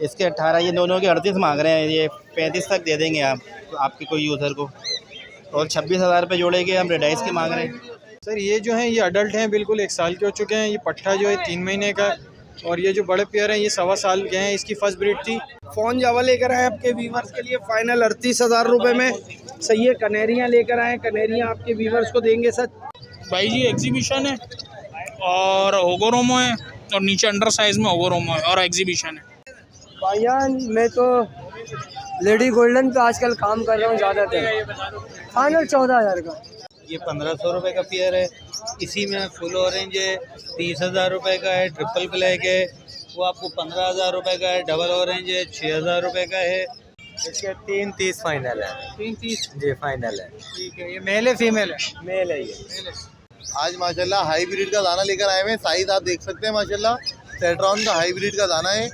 इसके 18, ये दोनों के 38 मांग रहे हैं। ये 35 तक दे देंगे आप तो आपके कोई यूज़र को। और 26,000 रुपये जोड़े के हम रेडाइस के मांग रहे हैं। सर ये जो है ये अडल्ट हैं, बिल्कुल 1 साल के हो चुके हैं। ये पट्ठा जो है 3 महीने का, और ये जो बड़े पेयर हैं ये 1.25 साल के हैं। इसकी फर्स्ट ब्रीड थी। फ़ोन जावा लेकर आए आपके व्यूवर्स के लिए फाइनल 38,000 रुपये में। सही है, कनेरियाँ लेकर आए, कनेरियाँ आपके व्यूवर्स को देंगे सर। भाई जी एग्जीबिशन है और ओगोरोमो है, और नीचे अंडर साइज में ओगोरोमो है और एग्जीबिशन है। भाईजान मैं तो लेडी गोल्डन पे आजकल काम कर रहा हूँ ज़्यादातर। फाइनल 14,000 का। ये 1500 रुपये का पेयर है। इसी में फुल ऑरेंज है, 30,000 रुपये का है। ट्रिपल ब्लैक है, वो आपको 15,000 रुपये का है। डबल ऑरेंज है, 6,000 रुपये का है। इसके 330 फाइनल है। 330 जी फाइनल है। ठीक है। ये मेल है फीमेल है? मेल है ये। आज माशाल्लाह हाईब्रिड का दाना लेकर आए हैं। साइज आप देख सकते हैं माशाल्लाह सेट्रॉन का हाईब्रिड का दाना है।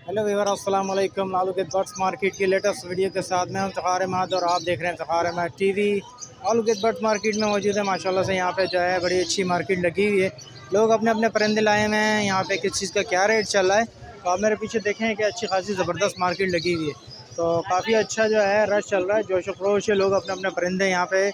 हेलो व्यूअर, अस्सलाम वालेकुम। आलू के बर्ड्स मार्केट की लेटेस्ट वीडियो के साथ मैं हूं तखार अहमद और आप देख रहे हैं तखार अहमद टीवी। आलू के बर्ड्स मार्केट में मौजूद है। माशाल्लाह से यहाँ पे जो है बड़ी अच्छी मार्केट लगी हुई है। लोग अपने अपने परिंदे लाए हुए हैं। यहाँ पे किस चीज़ का क्या रेट चल रहा है तो आप मेरे पीछे देखें कि अच्छी खासी ज़बरदस्त मार्केट लगी हुई है। तो काफ़ी अच्छा जो है रश चल रहा है, जोश व खरोश है। लोग अपने अपने परिंदे यहाँ पे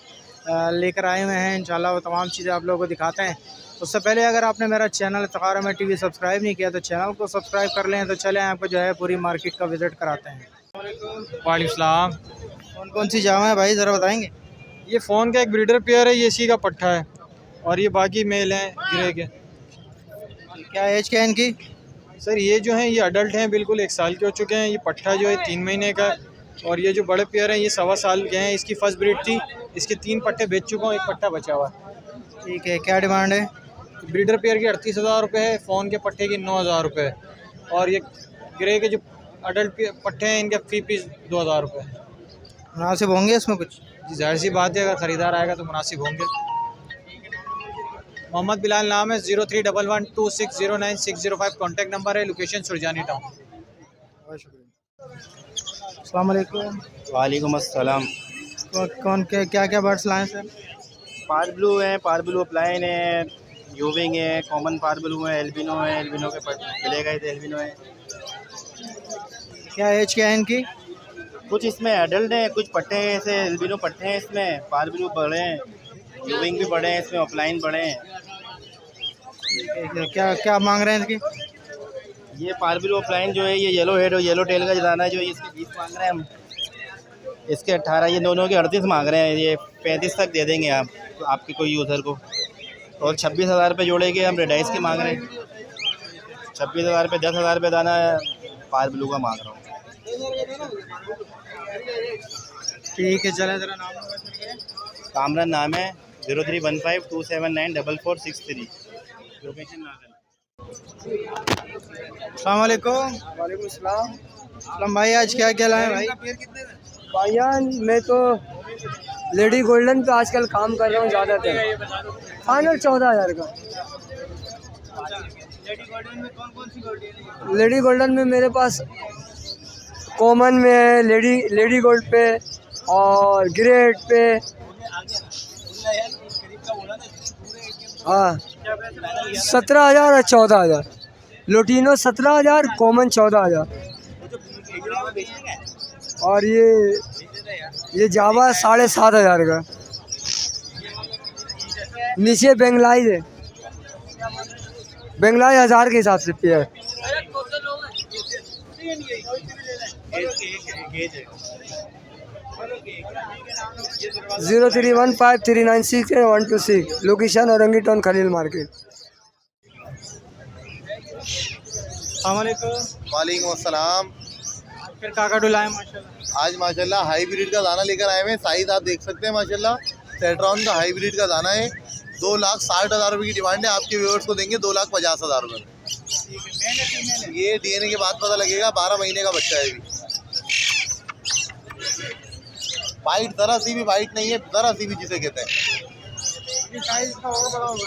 लेकर आए हुए हैं। इंशाल्लाह वो तमाम चीज़ें आप लोगों को दिखाते हैं। उससे पहले अगर आपने मेरा channel Takhar Ahmad TV subscribe नहीं किया तो चैनल को सब्सक्राइब कर लें। तो चलें आपको जो है पूरी मार्केट का विज़िट कराते हैं। वालेकुम सलाम। कौन कौन सी जावा है भाई, ज़रा बताएँगे? ये फ़ोन का एक ब्रीडर पेयर है, ये इसी का पट्ठा है, और ये बाकी मेल हैं गिरे के। क्या एज क्या है इनकी? सर ये जो है ये अडल्ट हैं, बिल्कुल 1 साल के हो चुके हैं। ये पट्ठा जो है 3 महीने का, और ये जो बड़े पेयर हैं ये 1.25 साल के हैं। इसकी फर्स्ट ब्रीड थी। इसके 3 पट्टे बेच चुका हूँ, 1 पट्टा बचा हुआ है। ठीक है, क्या डिमांड है? ब्रीडर पेयर की 38,000 रुपये है। फ़ोन के पट्टे की 9,000 रुपये है, और ये ग्रे के जो अडल्ट पट्टे हैं इनके फी पीस 2,000 रुपये है। मुनासिब होंगे इसमें कुछ? जी जाहिर सी बात है, अगर ख़रीदार आएगा तो मुनासिब होंगे। मोहम्मद बिलाल नाम है। 031126090605 कॉन्टैक्ट नंबर है। Location Surjani town. अस्सलाम वालेकुम। वालेकुम अस्सलाम। कौन क्या क्या बर्ड्स लाए सर? पार ब्लू है, पार ब्लू अपलाइन है, यूविंग है, कॉमन पार ब्लू है, एल्बिनो है, एल्बिनो के ब्लैक है, एल्बिनो है। क्या एज क्या है इनकी? कुछ इसमें एडल्ट हैं, कुछ पट्टे हैं, ऐसे एल्बिनो पट्टे हैं इसमें। पार ब्लू बड़े हैं, यूविंग भी बड़े हैं इसमें, ऑफलाइन बड़े हैं। क्या क्या मांग रहे हैं इनकी? ये पार ब्लू ऑफलाइन जो है ये येलो हेड और येलो टेल का दाना है जो इसके 20 मांग रहे हैं हम। इसके 18, ये दोनों के 38 मांग रहे हैं। ये 35 तक दे देंगे आप तो आपके कोई यूज़र को। और 26,000 रुपये जोड़े के हम रेडाइस के मांग रहे हैं। 26,000 रुपये, 10,000 रुपये दाना पार ब्लू का मांग रहा हूँ। ठीक है, चलें ज़रा नाम। कामरान नाम है। 0315279446 लोकेशन नागल। अस्सलाम वालेकुम। वालेकुम सलाम। असलम भाई, आज क्या क्या लाए भाई? भाईजान मैं तो लेडी गोल्डन पे आजकल काम कर रहा हूँ ज़्यादातर। फाइनल 14,000 का। लेडी गोल्डन में मेरे पास कॉमन में है, लेडी गोल्ड पे और ग्रेड पे। हाँ 17,000 और 14,000। लोटिनो 17,000, कॉमन 14,000, और ये जावा 7,500 का। नीचे बेंगलाई है, बेंगलाई 1,000 के हिसाब से pair. 0315396126 location Orangi town Khalil market. अस्सलाम वालेकुम। वालेकुम अस्सलाम। फिर काकाडू लाए माशाल्लाह। आज माशाल्लाह हाईब्रिड का दाना लेकर आए हैं। साइज आप देख सकते हैं माशाल्लाह सेट्रॉन का हाईब्रिड का दाना है। 2,60,000 रुपये की डिमांड है। आपके व्यूअर्स को देंगे 2,50,000 रुपये। ये डीएनए के बाद पता लगेगा, 12 महीने का बच्चा है। वाइट ज़रा सी भी वाइट नहीं है, ज़रा सी भी जिसे कहते हैं।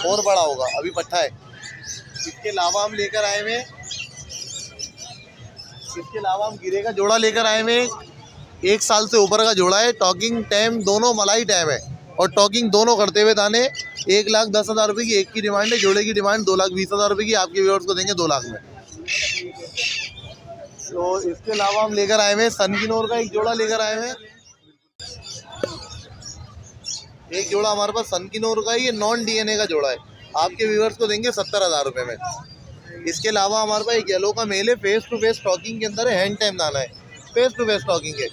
और बड़ा होगा, अभी पट्टा है। इसके अलावा हम लेकर आए हुए, इसके अलावा हम गिरे का जोड़ा लेकर आए हुए। 1 साल से ऊपर का जोड़ा है। टॉकिंग टाइम दोनों मलाई टाइम है, और टॉकिंग दोनों करते हुए दाने। 1,10,000 रुपये की एक की डिमांड है। जोड़े की डिमांड 2,20,000 रुपये की। आपके व्यूअर्स को देंगे 2 लाख में। तो इसके अलावा हम लेकर आए हुए हैं सनकिनोर का एक जोड़ा लेकर आए हुए हैं। एक जोड़ा हमारे पास सनकिनोर का, ये नॉन डीएनए का जोड़ा है, आपके व्यूअर्स को देंगे 70,000 रुपये में। इसके अलावा हमारे पास एक येलो का मेल है, फेस टू फेस स्टॉकिंग के अंदर है, हैंड टाइम दाना है, फेस टू फेस स्टॉकिंग है,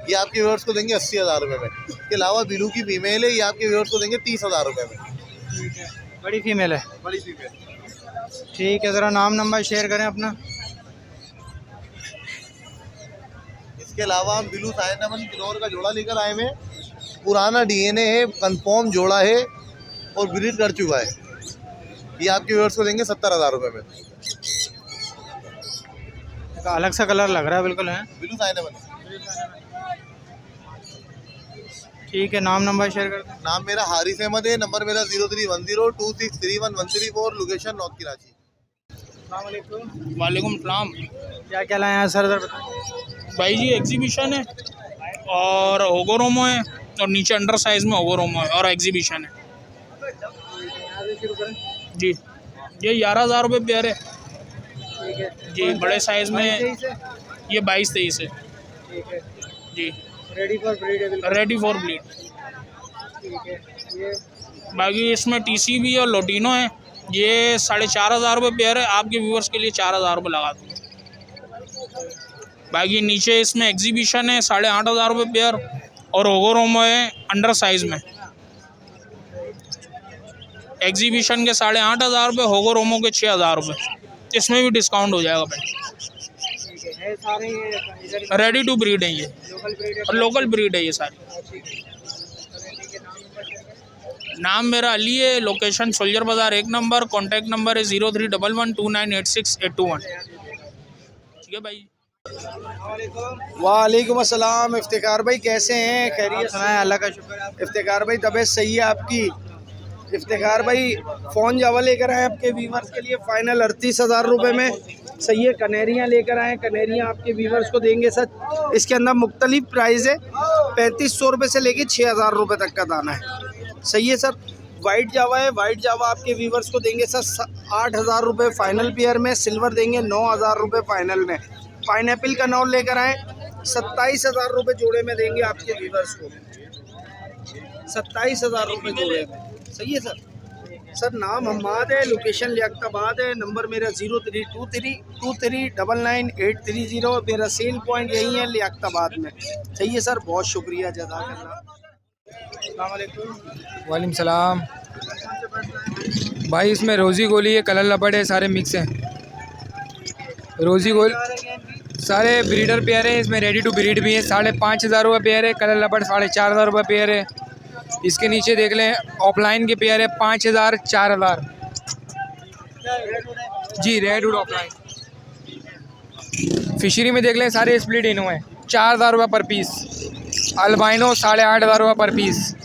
ये आपके व्यूअर्स को देंगे 80,000 रुपये में। इसके अलावा ब्लू की फीमेल है, ये आपके व्यूअर्स को देंगे 30,000 रुपये में। बड़ी फीमेल है। बड़ी फीमेल। ठीक है, ज़रा नाम नंबर शेयर करें अपना। इसके अलावा हम ब्लू साइनामन किनोर का जोड़ा लेकर आए हैं, पुराना डीएनए है, कंफर्म जोड़ा है और ब्रीड कर चुका है, ये आपके व्यूअर्स को देंगे 70,000 रुपये में। अलग सा कलर लग रहा है बिल्कुल है। ब्लू साइनामन। ठीक है, नाम नंबर शेयर कर दें। नाम मेरा हारिस अहमद है, नंबर मेरा 031026313134, लोकेशन नॉर्थ कराची। वालेकुम सलाम। क्या क्या लाए हैं सर, बताएं। भाई जी एग्जीबिशन है और होगोरोमो है और नीचे अंडर साइज़ में होगोरोमो है और एग्जीबिशन है जी। ये 11,000 रुपये पेयर है जी। बड़े साइज़ में ये 22-23 है जी। रेडी फॉर ब्रीड है बिल्कुल। Ready for bleed. बाकी इसमें टीसी भी और लोटिनो है। ये 4,500 रुपये पेयर है, आपके व्यूअर्स के लिए 4,000 रुपये लगा दूँ। बाकी नीचे इसमें एग्जीबिशन है 8,500 रुपये पेयर और होगोरोमो है अंडर साइज़ में। एग्जीबिशन के 8,500 रुपये, होगोरोमो के 6,000 रुपये। इसमें भी डिस्काउंट हो जाएगा भाई। रेडी टू ब्रीड है ये, और लोकल ब्रीड है ये सारी। नाम मेरा अली है, लोकेशन सोल्जर बाज़ार 1 नंबर, कॉन्टैक्ट नंबर है 0311298681। ठीक है भाई। वालेकुम अस्सलाम। इफ्तिकार भाई कैसे हैं? खैरियत से? अल्लाह का शुक्र है। इफ्तिकार भाई तबीयत सही है आपकी? इफ्तिकार भाई फ़ोन जावा लेकर आए आपके वीवर्स के लिए फाइनल 38,000 रुपये में। सही है, कनेरियाँ लेकर आए। कनेरियाँ आपके वीवर्स को देंगे सर, इसके अंदर मुख्तलिफ प्राइस है, 3500 रुपये से लेके 6,000 रुपये तक का दाना है। सही है सर। वाइट जावा है, वाइट जावा आपके वीवर्स को देंगे सर 8,000 रुपये फाइनल पेयर में। सिल्वर देंगे 9,000 रुपये फाइनल में। पाइनएप्पल का नॉल लेकर आए 27,000 रुपये जोड़े में देंगे आपके व्यूवर्स को, 27,000 रुपये जोड़े में। सही है सर। सर नाम हम्माद है, लोकेशन लियाकताबाद है, नंबर मेरा 0323299830। मेरा सेल पॉइंट यही है लियाकताबाद में। सही है सर, बहुत शुक्रिया, जज़ाकल्लाह। वालेकुम सलाम। भाई इसमें रोज़ी गोली है, कलर लपड़ है, सारे मिक्स हैं। रोज़ी गोल सारे ब्रीडर पेयर है, इसमें रेडी टू ब्रीड भी है। 5,500 रुपये पेयर है, कलर लपड़ 4,500 रुपये पेयर है। इसके नीचे देख लें ऑफलाइन के पेयर है 5,000 4,000 जी, रेड वुड ऑफलाइन। फिशरी में देख लें सारे स्प्लिट इनो हैं, 4,000 रुपये पर पीस। अल्बाइनो 8,500 रुपये पर पीस।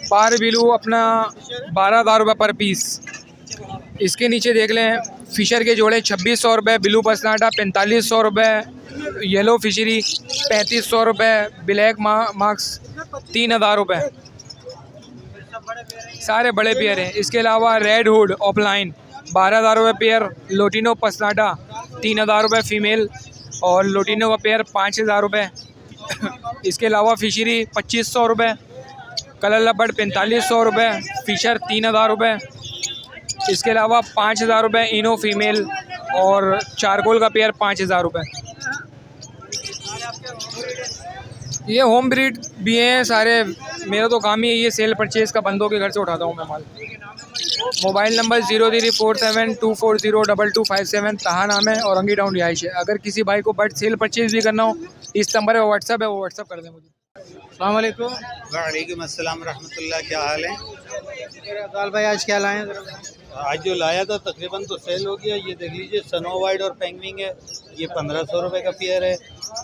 पार बिलू अपना 12,000 रुपये पर पीस। इसके नीचे देख लें फ़िशर के जोड़े 2,600 रुपये, ब्लू पसनाटा 4,500 रुपये, येलो फिशरी 3,500 रुपये, ब्लैक मार्क्स 3,000 रुपये। सारे बड़े पेयर हैं। इसके अलावा रेड हुड ऑफलाइन 12,000 रुपये पेयर, लोटिनो पसनाटा 3,000 रुपये फ़ीमेल और लोटिनो का पेयर 5,000 रुपये। इसके अलावा फिशरी 2,500 रुपये, कलर लपड़ 4,500 रुपये, फ़िशर 3,000 रुपये। इसके अलावा 5,000 रुपये इनो फीमेल और चारकोल का पेयर 5,000 रुपये। ये होम ब्रीड भी हैं सारे। मेरा तो काम ही है ये सेल परचेज़ का, बंदों के घर से उठाता हूँ मैं माल। मोबाइल नंबर 034724022257, तहा नाम है और अंगी टाउन रिहाइश है। अगर किसी भाई को बर्ड सेल परचेज़ भी करना हो, इस नंबर पर व्हाट्सअप है, वो व्हाट्सअप कर दें मुझे। अस्सलाम वालेकुम। वालेकुम अस्सलाम रहमतुल्लाह। क्या हाल है? अब्दाल भाई आज क्या लाए हैं? आज जो लाया था तकरीबन तो सेल हो गया। ये देख लीजिए स्नो वाइट और पेंगुइन है, ये 1,500 रुपये का पेयर है।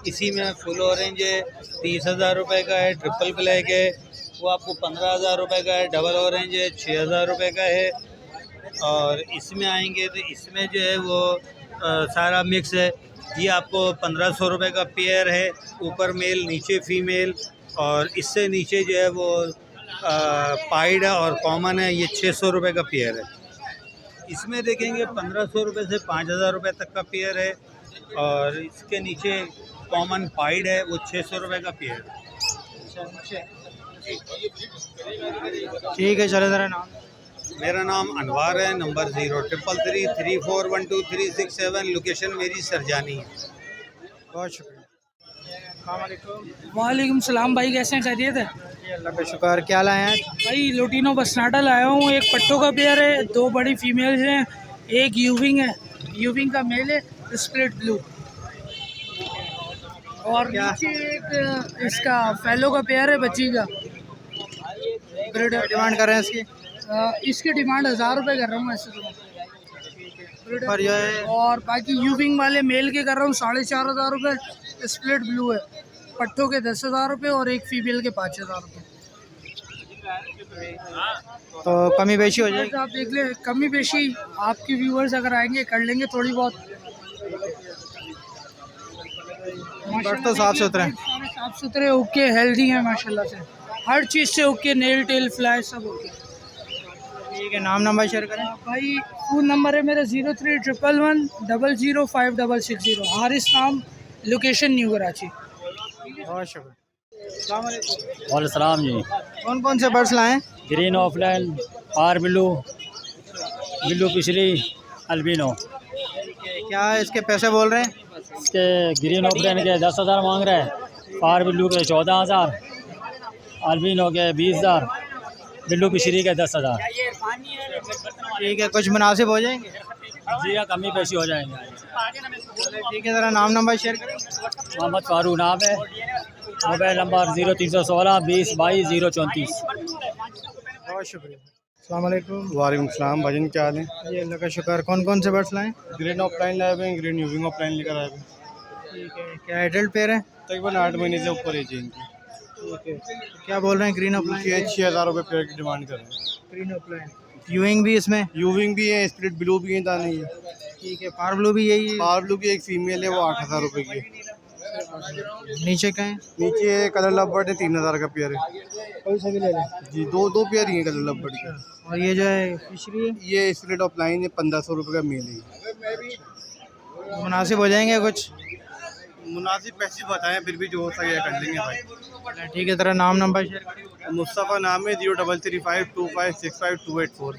इसी में फुल ऑरेंज है 30,000 रुपये का है। ट्रिपल ब्लैक है वो आपको 15,000 रुपये का है। डबल ऑरेंज है 6,000 रुपये का है। और इसमें आएंगे तो इसमें जो है वो सारा मिक्स है। ये आपको 1,500 रुपये का पेयर है, ऊपर मेल नीचे फीमेल। और इससे नीचे जो है वो पाइड और कॉमन है, ये 600 रुपये का पेयर है। इसमें देखेंगे 1,500 रुपये से 5,000 रुपये तक का पेयर है। और इसके नीचे कॉमन पाइड है, वो 600 रुपये का पेयर। ठीक है, चले ज़रा नाम। मेरा नाम अनवार है, नंबर 0333341237, लोकेशन मेरी सरजानी है। बहुत शुक्रिया। वालेकुम सलाम भाई, कैसे हैं? खैरियत है? अल्लाह का शुक्र। क्या लाए हैं? भाई लोटिनो बसनाटा लाया हूँ। एक पट्टों का पेयर है, 2 बड़ी फीमेल्स हैं, एक यूविंग है, यूविंग का मेल है, स्प्लिट ब्लू। और नीचे एक इसका फेलो का पेयर है, बच्ची का। डिमांड कर रहे हैं इसकी? इसकी डिमांड 1000 रुपये कर रहा हूँ ऐसे तो। पर जो है और बाकी यूविंग वाले मेल के कर रहा हूँ 4500 रुपये, स्प्लिट ब्लू है। पट्टों के 10,000 रुपये और एक फीमेल के 5000 रुपये। तो कमी बेशी हो जाएगी? आप देख ले, कमी बेशी आपके व्यूअर्स अगर आएंगे कर लेंगे थोड़ी बहुत। बट तो साफ़ सुथरे हैं? साफ़ सुथरे, ओके, हेल्दी हैं माशाल्लाह से, हर चीज़ से ओके, नेल टेल फ्लाई सब ओके। ठीक है, नाम नंबर शेयर करें भाई। फ़ोन नंबर है मेरा 0311100560 हारिस नाम, लोकेशन न्यू कराची। बहुत शुक्रिया। वालेकुम जी। कौन कौन से बर्ड्स लाए हैं? Green opaline, or blue, blue पिछली, अल्बिनो। क्या इसके पैसे बोल रहे हैं? इसके ग्रीन ऑफलाइन के 10,000 मांग रहे हैं, आर ब्लू के 14,000, अल्बिनो के 20,000, ब्लू पिछली के 10,000। ठीक है, कुछ मुनासिब हो जाएंगे? जी हाँ, कमी पेशी हो जाएंगे। ठीक है, ज़रा नाम नंबर शेयर करें। मोहम्मद फारूक नाम है, मोबाइल नंबर 0316 20 22 034। बहुत शुक्रिया। अस्सलाम वालेकुम। वालेकुम सलाम भाजन, क्या हाल है? जी अल्लाह का शुक्र। कौन कौन से बर्ड्स लाएँ? ग्रीन ऑफलाइन लाए हुए हैं, ग्रीन यूविंग ऑफलाइन लेकर आए हुए हैं। ठीक है, क्या एडल्ट पेयर है? तकरीबन 8 महीने से ऊपर एज है इनकी। ठीक है, क्या बोल रहे हैं? ग्रीन ऑफलाइन 6,000 रुपये पेयर की डिमांड कर रहे हैं। ग्रीन ऑफलाइन, यूविंग भी इसमें? यूविंग भी है, स्प्लिट ब्लू भी है, दाने है। ठीक है, पार ब्लू भी यही है? पार ब्लू की एक फीमेल है, वो 8,000 रुपये की है। नीचे का है? नीचे कलर लव है, 3,000 का पेयर है। कोई सा भी ले लें? जी, दो पेयर ही हैं कलर लव के। और ये जो है फिशरी है, ये स्प्लिट ऑफलाइन है, 1,500 रुपये का मेल है। मुनासिब हो जाएंगे कुछ? मुनासिब पैसे बताएं, फिर भी जो हो सके कर लेंगे भाई। ठीक है, तेरा नाम नंबर शेयर करें। मुस्तफ़ा नाम है, 03352565 284।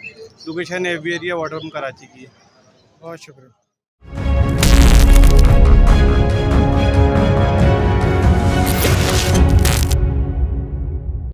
लोकेशन एवी एरिया वाटर कराची की है। बहुत शुक्रिया।